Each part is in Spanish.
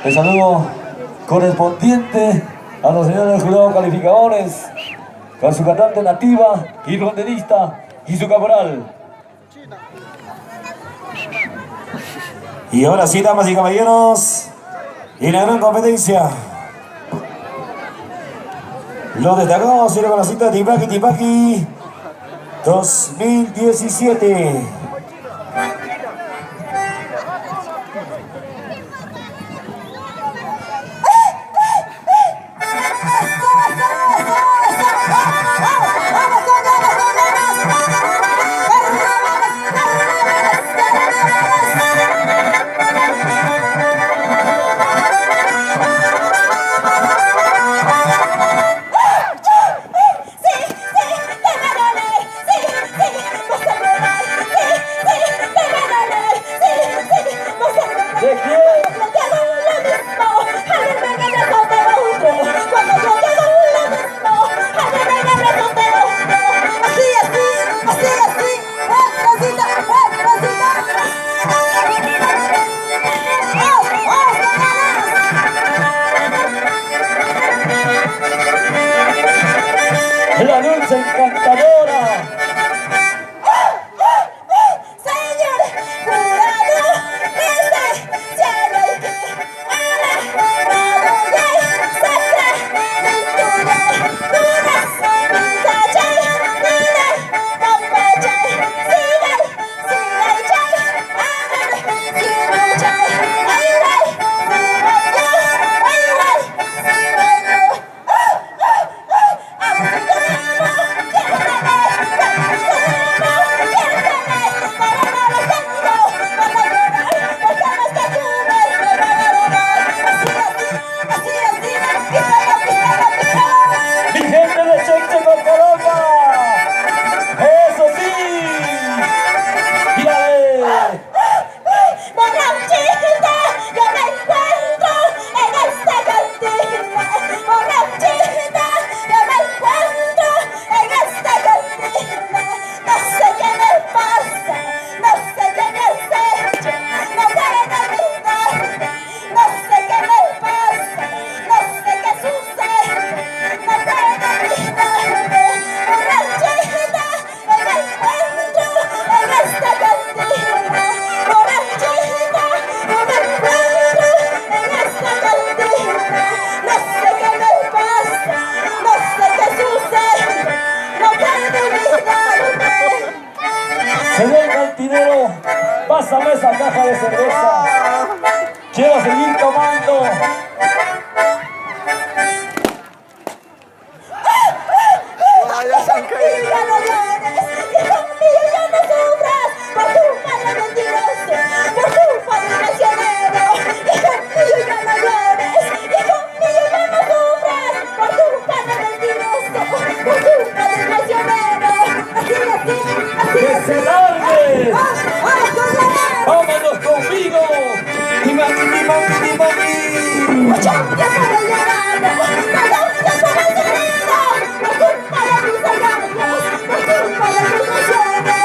El saludo correspondiente a los señores jurados calificadores, con su cantante nativa y fronterista y su caporal. Y ahora sí, damas y caballeros, y la gran competencia. Los destacados con la cita Tipaqui Tipaqui 2017. La dulce encantadora. Señor cantinero, pásame esa caja de cerveza. Quiero seguir tomando. Ya se han caído. Ya no llores, hijo mío, ya no sufras por culpa de mentiroso, por culpa de traicionero. Hijo mío, ya no llores, hijo mío, ya no sufras por culpa de mentiroso, por culpa de traicionero. Así, ¡Que se largue! ¡Vamos con la mano! ¡Vámonos conmigo! Tipaqui Tipaqui Tipaqui. Mucho tiempo de llorando, todo tiempo de sufrido, por culpa de mis engaños, por culpa de tus traiciones.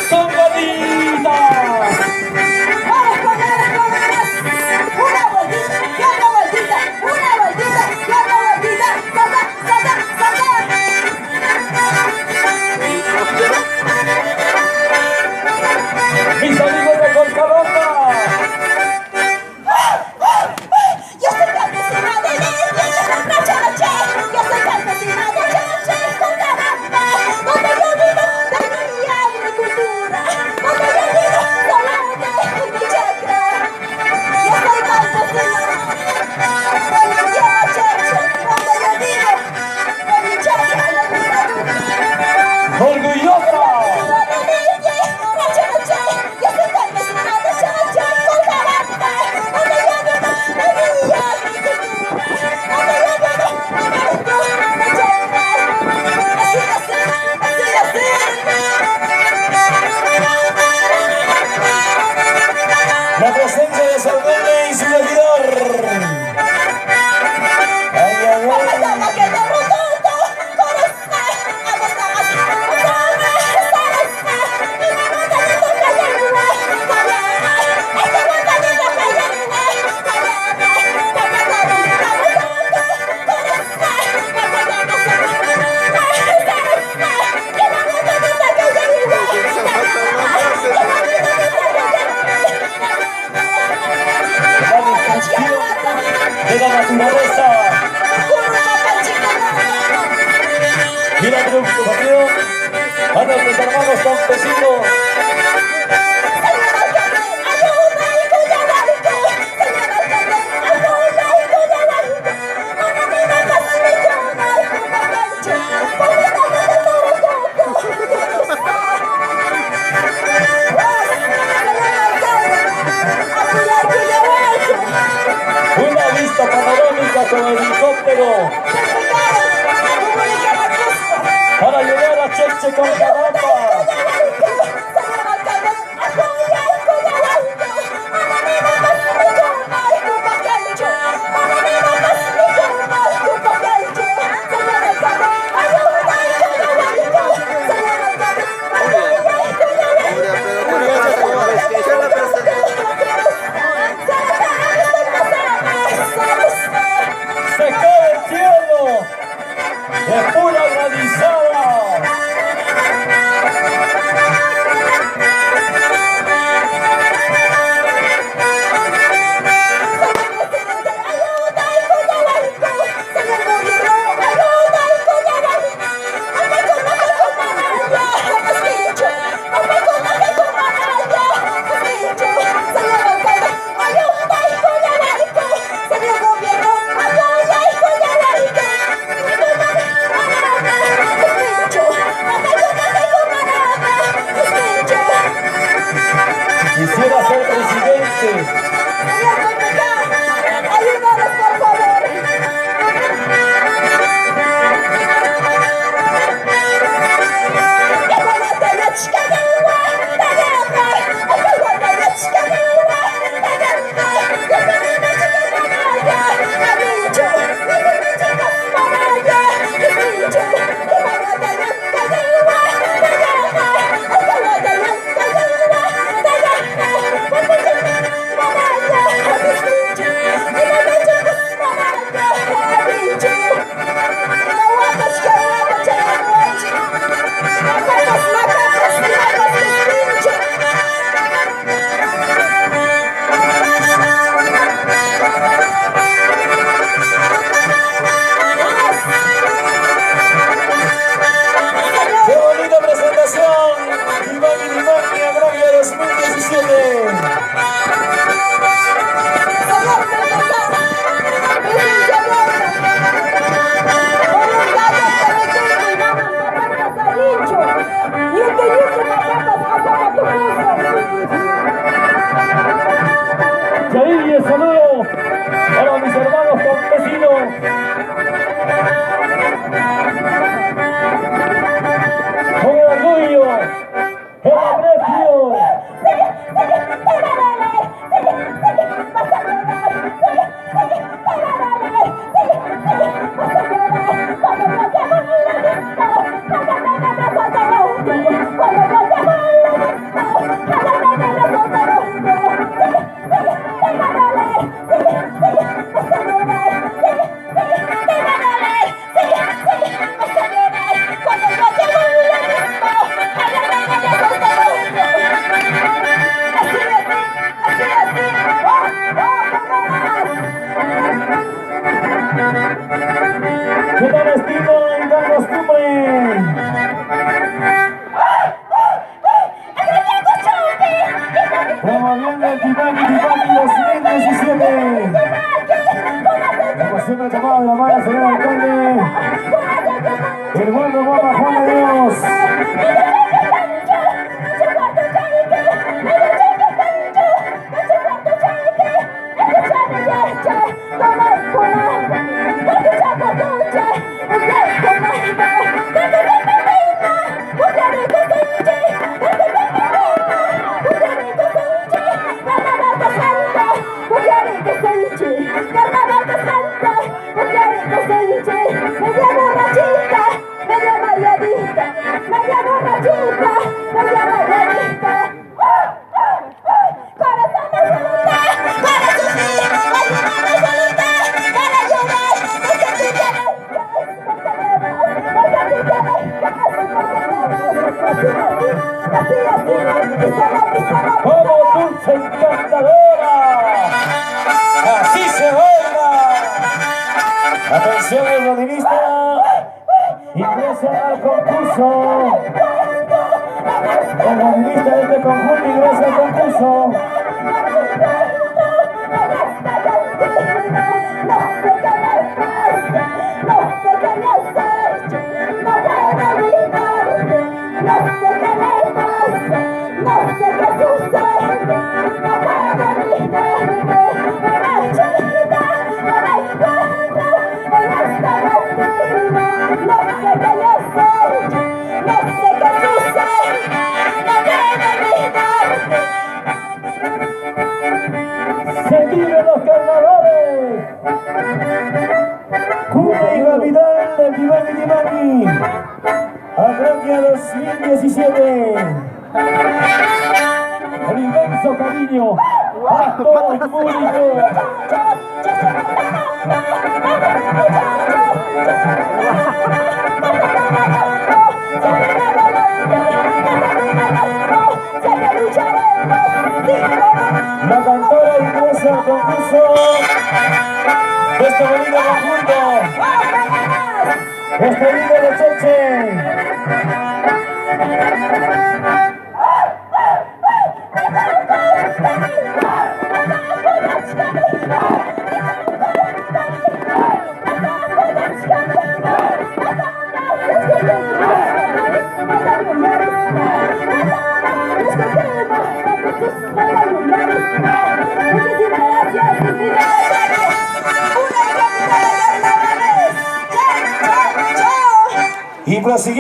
¡Songadita! Vamos con ganas, una vueltita, y otra vueltita, una vueltita, y otra vueltita, salta, salta, salta. Mis amigos de Colcaba Gracias, señor alcalde. Eduardo Guapa, Juan de Dios. ¡Como dulce encantadora! ¡Así se baila! Atención, el rodilista. Ingresa al concurso. El rodilista de este conjunto ingresa al concurso. ¡Se viven los carnavales! Cuba y Gavidal del Divani Divani. Agracia 2017. Con inmenso cariño para todo el público. La cantora ingresa al concurso de este bonito conjunto. Este lindo de Cheche. Y prosiguiendo.